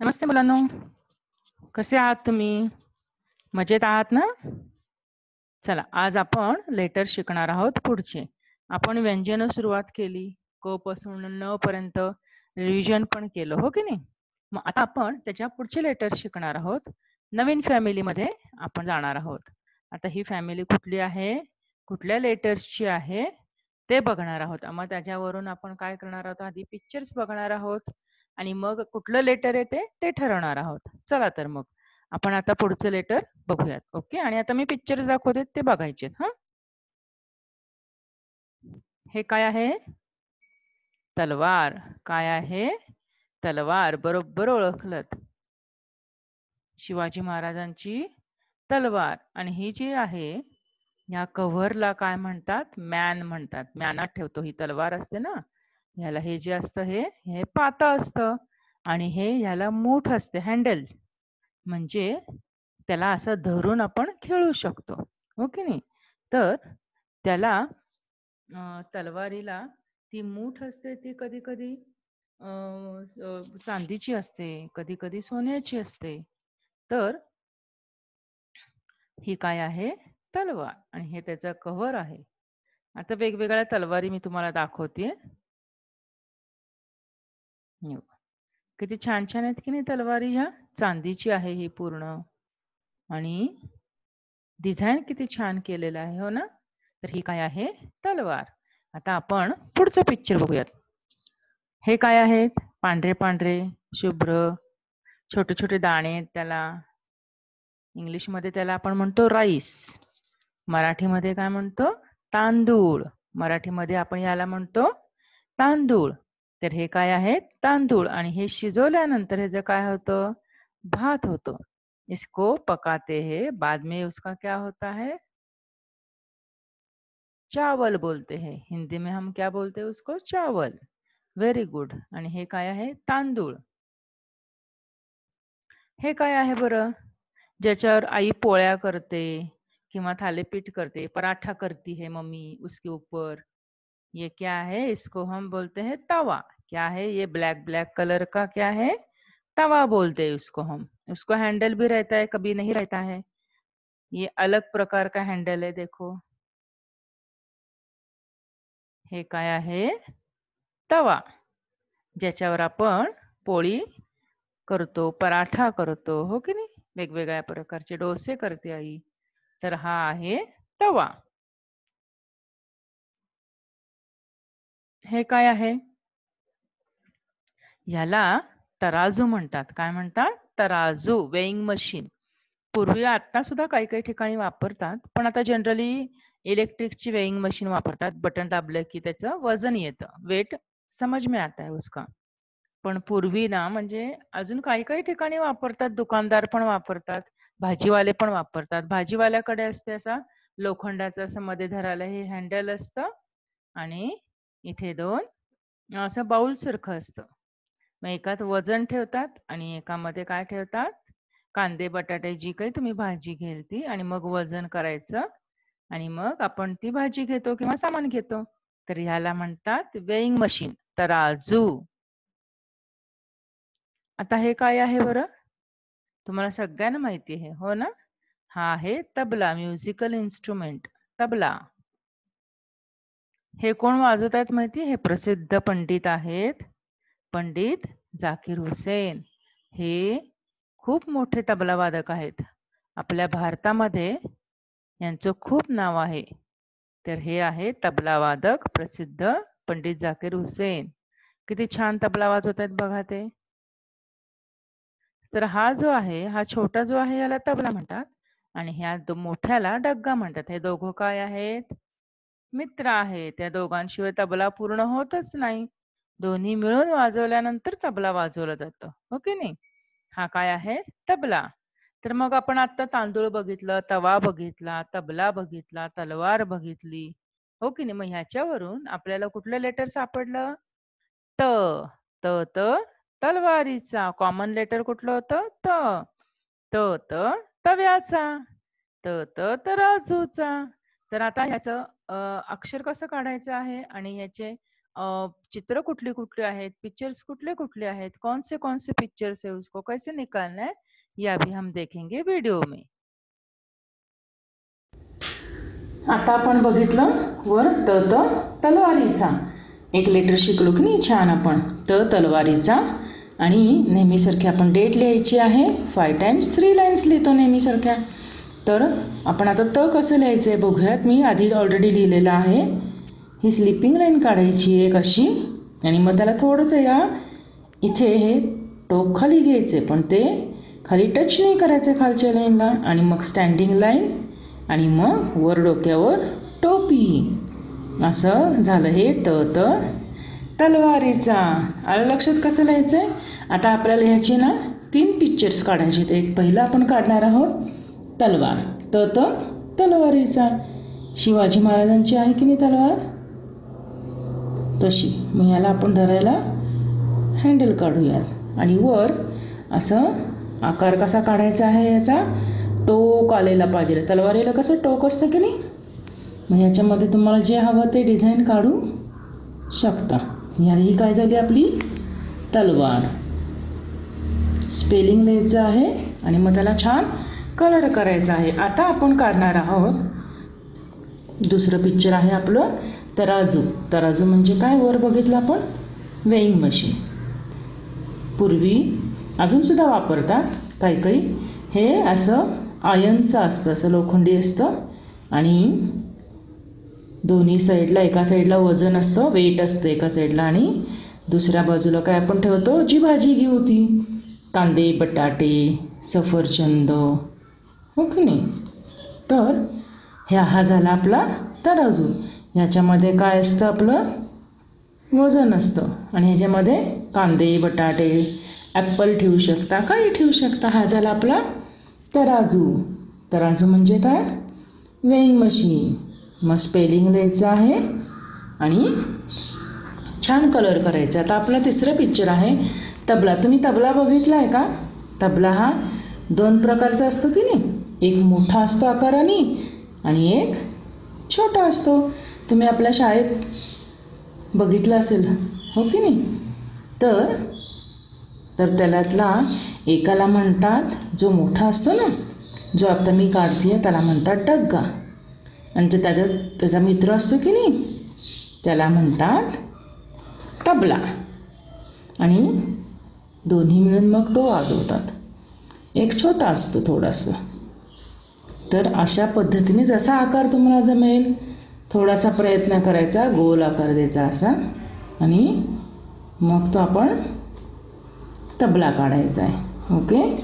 नमस्ते मुलांनो, कसे आहात तुम्ही? मजेत आहात ना? चला, आज आपण लेटर शिकणार आहोत पुढचे. आपण व्यंजन सुरुवात केली, क पासून न पर्यंत रिव्हिजन पण केलं, हो की नाही? मग आता आपण त्याच्या पुढचे लेटर शिकणार आहोत. नवीन फॅमिलीमध्ये आपण जाणार आहोत. आता ही फॅमिली कुठली आहे? कुठल्या लेटर्सची आहे? ते बघणार आहोत. मग त्याच्यावरून आपण काय करणार आहोत? आधी पिक्चर्स बघणार आहोत आणि मग कुठलं लेटर येते ते ठरवणार आहोत. चला तर मग आपण आता पुढचं लेटर बघूयात. ओके. आणि आता मी पिक्चर्स दाखवते ते बघायचे. हा, हे काय आहे? तलवार. काय आहे? तलवार. बरोबर ओळखलत. शिवाजी महाराजांची तलवार. आणि ही जी आहे ह्या कव्हरला काय म्हणतात? मॅन म्हणतात. मॅनात ठेवतो. ही तलवार असते ना, ह्याला हे जे असतं हे पाता असतं आणि हे ह्याला मूठ असते, हँडल्स. म्हणजे त्याला असं धरून आपण खेळू शकतो, हो की नाही? तर त्याला तलवारीला ती मूठ असते ती कधी कधी चांदीची असते, कधी कधी सोन्याची असते. तर ही काय आहे? तलवार. आणि हे त्याचं कव्हर आहे. आता वेगवेगळ्या तलवारी मी तुम्हाला दाखवते. किती छान छान आहेत की नाही तलवारी ह्या? चांदीची आहे ही पूर्ण आणि डिझाईन किती छान केलेलं आहे, हो ना? तर ही काय आहे? तलवार. आता आपण पुढचं पिक्चर बघूयात. हे काय आहेत? पांढरे पांढरे शुभ्र छोटे छोटे दाणे आहेत त्याला. इंग्लिशमध्ये त्याला आपण म्हणतो राईस. मराठीमध्ये काय म्हणतो? तांदूळ. मराठीमध्ये आपण याला म्हणतो तांदूळ. तर हे काय आहेत? तांदूळ. आणि हे शिजवल्यानंतर ह्याचं काय होतं? भात होतो. इसको पकाते हैं, बाद में उसका क्या होता है? चावल बोलते हैं. हिंदी में हम क्या बोलते हैं उसको? चावल. Very good. आणि हे काय आहे? तांदूळ. हे काय आहे बरं? ज्याच्यावर आई पोळ्या करते किंवा थालीपीठ करते, पराठा करती है मम्मी उसके ऊपर. ये क्या है? इसको हम बोलते हैं तवा. क्या है ये? ब्लैक ब्लैक कलर का क्या है? तवा बोलते हैं उसको हम. उसको हैंडल भी रहता है, कभी नहीं रहता है. ये अलग प्रकार का हैंडल है, देखो. हे काय आहे? तवा. ज्याच्यावर आपण पोळी करतो, पराठा करतो, हो की नाही? वेगवेगळ्या प्रकारचे डोसे करते आई. तर हा आहे तवा. हे काय आहे? ह्याला तराजू म्हणतात. काय म्हणतात? तराजू, वेइंग मशीन. पूर्वी आता सुद्धा काही काही ठिकाणी वापरतात, पण आता जनरली इलेक्ट्रिकची वेइंग मशीन वापरतात. बटन दाबलं की त्याचं वजन येतं. वेट समझ में आता है उसका. पण पूर्वी ना, म्हणजे अजून काही काही ठिकाणी वापरतात, दुकानदार पण वापरतात, भाजीवाले पण वापरतात. भाजीवाल्याकडे असते असा लोखंडाचं असं मध्ये धरायला हे हँडल असतं आणि इथे दोन असं बाउल सारखं असतं. मग एकात वजन ठेवतात आणि एकामध्ये काय ठेवतात? कांदे, बटाटे जी काही तुम्ही भाजी घेल ती आणि मग वजन करायचं आणि मग आपण ती भाजी घेतो किंवा सामान घेतो. तर ह्याला म्हणतात वेइंग मशीन, तराजू. आता हे काय आहे बरं? तुम्हाला सगळ्यांना माहिती आहे, हो ना? हा आहे तबला, म्युझिकल इन्स्ट्रुमेंट, तबला. हे कोण वाजवत आहेत माहिती? हे प्रसिद्ध पंडित आहेत, पंडित झाकीर हुसेन. हे खूप मोठे तबला वादक आहेत. आपल्या भारतामध्ये यांचं खूप नाव आहे. तर हे आहे तबला वादक प्रसिद्ध पंडित झाकीर हुसेन. किती छान तबला वाजवत आहेत बघा ते. तर हा जो आहे, हा छोटा जो आहे याला तबला म्हणतात आणि ह्या मोठ्याला डग्गा म्हणतात. हे दोघं काय आहेत? मित्र आहेत. त्या दोघांशिवाय तबला पूर्ण होतच नाही. दोन्ही मिळून वाजवल्यानंतर तबला वाजवला जातो, हो की नाही? हा काय आहे? तबला. तर मग आपण आता तांदूळ बघितलं, तवा बघितला, तबला बघितला, तलवार बघितली, हो की नाही? मग ह्याच्यावरून आपल्याला कुठलं लेटर सापडलं? त. त त तलवारीचा. कॉमन लेटर कुठलं होतं? त. त त तव्याचा. त त तराजूचा. तर आता ह्याचं अक्षर कसं काढायचं आहे आणि ह्याचे चित्र कुठली कुठली आहेत, पिक्चर्स कुठले कुठले आहेत, कौन से पिक्चर्स है, उसको कैसे निकालना है, ये अभी हम देखेंगे वीडियो में. आता आपण बघितलं वर तलवारीचा एक लेटर शिकलो की नाही छान आपण तलवारीचा. आणि नेहमीसारखी आपण डेट लिहायची आहे. 5 टाइम्स 3 लाईन्स लिहितो नेहमीसारख्या. तर आपण आता कसं लिहायचं आहे बघूयात. मी आधी ऑलरेडी लिहिलेलं आहे. ही स्लिपिंग लाईन काढायची एक अशी आणि मग त्याला थोडंसं या इथे हे टोक खाली घ्यायचे पण ते खाली टच नाही करायचं खालच्या लाईनला. आणि मग स्टँडिंग लाईन आणि मग वर डोक्यावर टोपी. असं झालं हे तलवारीचा. आलं लक्षात कसं लिहायचं आहे. आता आपल्याला ह्याची ना 3 पिक्चर्स काढायचे. ते एक पहिलं आपण काढणार आहोत तलवार. तलवारीचा शिवाजी महाराजांची आहे की नाही तलवार तशी. मग याला आपण धरायला हँडल काढूयात. आणि वर असं आकार कसा काढायचा आहे याचा टोक आलेला पाहिजे. तलवारीला कसं टोक असतं की नाही. मग ह्याच्यामध्ये तुम्हाला जे हवं ते डिझाईन काढू शकता. ही काय झाली आपली तलवार. स्पेलिंग लिहायचं आहे आणि मग त्याला छान कलर करायचा आहे. आता आपण काढणार आहोत दुसरं पिक्चर आहे आपलं तराजू. तराजू म्हणजे काय वर बघितलं आपण वेइंग मशीन. पूर्वी अजूनसुद्धा वापरतात काही. हे असं आयर्नचं असतं, असं लोखंडी असतं आणि दोन्ही साईडला एका साईडला वजन असतं, वेट असतं एका साईडला आणि दुसऱ्या बाजूला काय आपण ठेवतो जी भाजी घेऊ ती. कांदे बटाटे सफरचंद हो की नाही. तर हा झाला आपला तराजू. ह्याच्यामध्ये काय असतं आपलं वजन असतं आणि ह्याच्यामध्ये कांदे बटाटे ॲपल ठेवू शकता काही ठेवू शकता. हा झाला आपला तराजू. तराजू म्हणजे काय वेइंग मशीन. मग स्पेलिंग लिहायचं आहे आणि छान कलर करायचा. आता आपला तिसरं पिक्चर आहे तबला. तुम्ही तबला बघितला आहे का. तबला हा 2 प्रकारचा असतो की नाही. एक मोठा असतो आकाराने आणि एक छोटा असतो. तुम्ही आपल्या शाळेत बघितलं असेल हो की नाही. तर त्याच्यातला एकाला म्हणतात जो मोठा असतो ना जो आता मी काढते त्याला म्हणतात डग्गा. आणि जो त्याचा मित्र असतो की नाही त्याला म्हणतात तबला. आणि दोन्ही मिळून मग तो वाजवतात. एक छोटा असतो थोडासा. तर अशा पद्धतीने जसा आकार तुम्हाला जमेल थोडासा प्रयत्न करायचा गोल आकार द्यायचा असा आणि मग तो आपण तबला काढायचा आहे. ओके.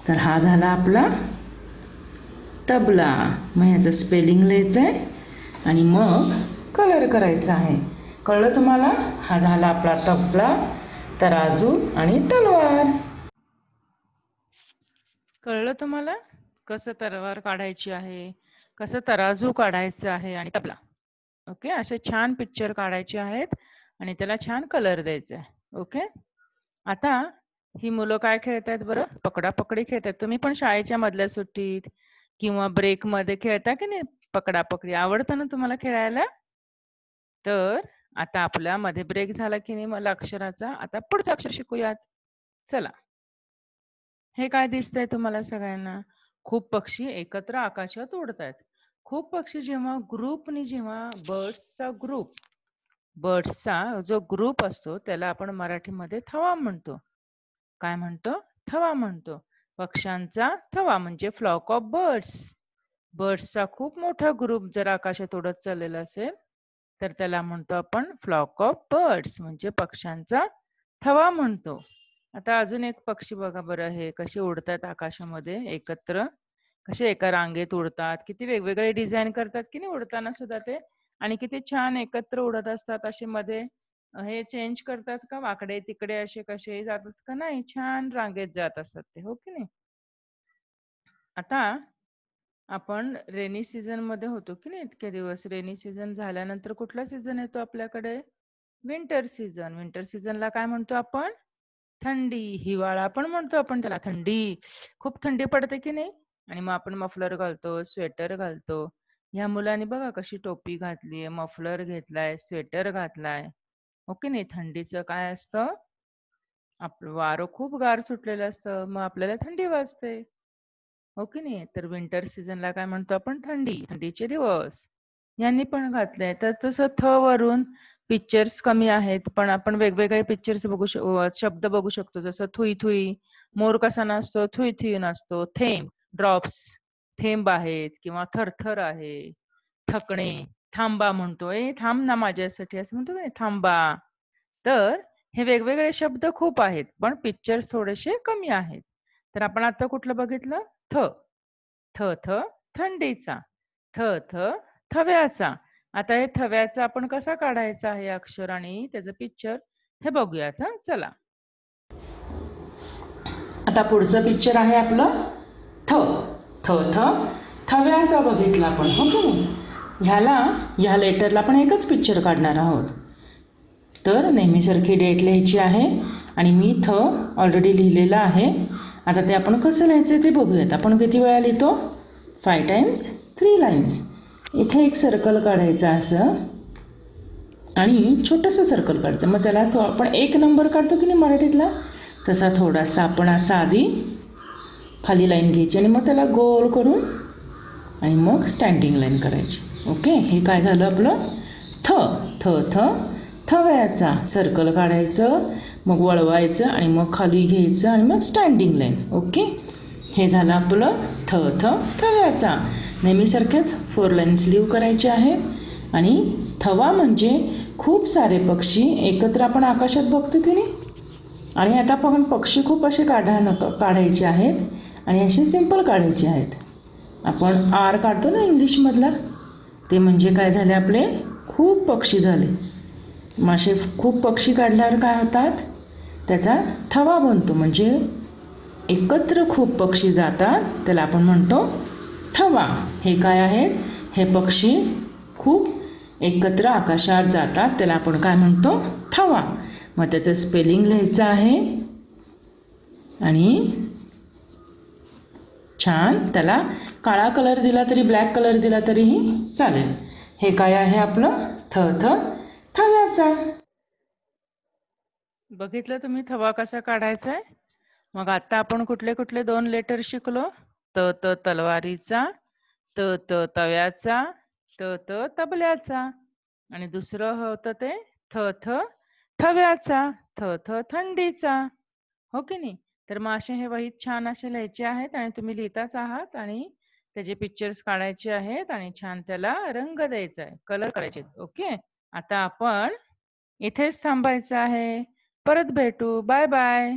तर हा झाला आपला तबला. मग ह्याचं स्पेलिंग लिहायचं आहे आणि मग कलर करायचा आहे. कळलं तुम्हाला. हा झाला आपला तबला तराजू आणि तलवार. कळलं तुम्हाला कसं तलवार काढायची आहे, कसं तराजू काढायचं आहे आणि तबला. ओके. असे छान पिक्चर काढायचे आहेत आणि त्याला छान कलर द्यायचा आहे. ओके. आता ही मुलं काय खेळतायत बरं पकडापकडी खेळतायत. तुम्ही पण शाळेच्या मधल्या सुट्टीत किंवा ब्रेकमध्ये खेळता की नाही पकडापकडी. आवडतं ना तुम्हाला खेळायला. तर आता आपल्या मध्ये ब्रेक झाला की नाही मला अक्षराचा. आता पुढचं अक्षर शिकूयात. चला. हे काय दिसतंय तुम्हाला सगळ्यांना. खूप पक्षी एकत्र आकाशात उडतायत. खूप पक्षी जेव्हा बर्ड्सचा जो ग्रुप असतो त्याला आपण मराठीमध्ये थवा म्हणतो. काय म्हणतो थवा म्हणतो. पक्ष्यांचा थवा म्हणजे फ्लॉक ऑफ बर्ड्स. बर्ड्सचा खूप मोठा ग्रुप जर आकाशात उडत चाललेला असेल तर त्याला म्हणतो आपण फ्लॉक ऑफ बर्ड्स म्हणजे पक्ष्यांचा थवा म्हणतो. आता अजून एक पक्षी बघा बरं हे कसे उडतात आकाशामध्ये एकत्र. कसे एका रांगेत उडतात. किती वेगवेगळे डिझाईन करतात की नाही उडताना सुद्धा ते. आणि किती छान एकत्र उडत असतात. असे मध्ये हे चेंज करतात का वाकडे तिकडे असे कसे जातात का नाही. छान रांगेत जात असतात ते हो की नाही. आता आपण रेनी सीझन मध्ये होतो की नाही इतके दिवस. रेनी सीझन झाल्यानंतर कुठला सीझन येतो आपल्याकडे विंटर सीझन. विंटर सीझनला काय म्हणतो आपण थंडी. हिवाळा पण म्हणतो आपण त्याला थंडी. खूप थंडी पडते की नाही आणि मग आपण मफलर घालतो स्वेटर घालतो. ह्या मुलांनी बघा कशी टोपी घातलीये मफलर घेतलाय स्वेटर घातलाय. हो की नाही. थंडीचं काय असतं, आपलं वारं खूप गार सुटलेलं असतं, मग आपल्याला थंडी वाजते. हो की नाही. तर विंटर सीझनला काय म्हणतो आपण, थंडीचे दिवस यांनी पण घातलंय. तर तसं वरून पिक्चर्स कमी आहेत, पण आपण वेगवेगळे पिक्चर्स शब्द बघू शकतो. जसं थुई थुई, मोर कसा नाचतो, थुई थुई नाचतो. थेंब, ड्रॉप्स, थेंब आहेत, किंवा थरथर आहे, थकणे, थांबा म्हणतोय, थांब ना माझ्यासाठी असं म्हणतो ना, थांबा. तर हे वेगवेगळे शब्द खूप आहेत, पण पिक्चर्स थोडेसे कमी आहेत. तर आपण आता कुठलं बघितलं? थ. थ थ थंडीचा. थ थ थव्याचा. आता हे थव्याचा आपण कसा काढायचा आहे अक्षर आणि त्याचं पिक्चर हे बघूयात. हा, चला. आता पुढचं पिक्चर आहे आपलं थ. थ थ थव्याचा बघितला आपण, हो की नाही. ह्या लेटरला आपण एकच पिक्चर काढणार आहोत. तर नेहमीसारखी डेट लिहायची आहे आणि मी थ ऑलरेडी लिहिलेलं आहे. आता ते आपण कसं लिहायचं ते बघूयात. आपण किती वेळा लिहितो? 5 टाइम्स 3 लाईन्स. इथे एक सर्कल काढायचं असं आणि छोटंसं सर्कल काढायचं. मग त्याला आपण 1 नंबर काढतो की नाही मराठीतला, तसा थोडासा आपण असा आधी खाली लाईन घ्यायची आणि मग त्याला गोल करून आणि मग स्टँडिंग लाईन करायची. ओके, हे काय झालं आपलं थ. थ थ थव्याचा. सर्कल काढायचं, मग वळवायचं आणि मग खाली घ्यायचं आणि मग स्टँडिंग लाईन. ओके, हे झालं आपलं थ थ थव्याचा. नेहमीसारखेच 4 लाईन्स लिव्ह करायचे आहेत. आणि थवा म्हणजे खूप सारे पक्षी एकत्र आपण आकाशात बघतो की नाही. आणि आता आपण पक्षी खूप असे काढायचे आहेत आणि असे सिंपल काढायचे आहेत. आपण आर काढतो ना इंग्लिशमधला, ते म्हणजे काय झाले, आपले खूप पक्षी झाले. मासे खूप पक्षी काढल्यावर काय होतात, त्याचा थवा बनतो. म्हणजे एकत्र खूप पक्षी जातात, त्याला आपण म्हणतो थवा. हे काय आहेत, हे पक्षी खूप एकत्र आकाशात जातात, त्याला आपण काय म्हणतो, थवा. मग त्याचं स्पेलिंग लिहायचं आहे आणि छान त्याला काळा कलर दिला तरी, ब्लॅक कलर दिला तरीही चालेल. हे काय आहे आपलं थ थ थव्याचा. बघितलं तुम्ही थवा कसा काढायचा आहे. मग आता आपण कुठले कुठले 2 लेटर शिकलो? त त तलवारीचा, त त तव्याचा, त त तबल्याचा. आणि दुसरं होतं ते थ थ थव्याचा, थ थ थंडीचा. हो की नाही. तर मग असे हे वहीत छान असे लिहायचे आहेत आणि तुम्ही लिहिताच आहात आणि त्याचे पिक्चर्स काढायचे आहेत आणि छान त्याला रंग द्यायचा आहे, कलर करायचे. ओके, आता आपण इथेच थांबायचं आहे. परत भेटू. Bye bye.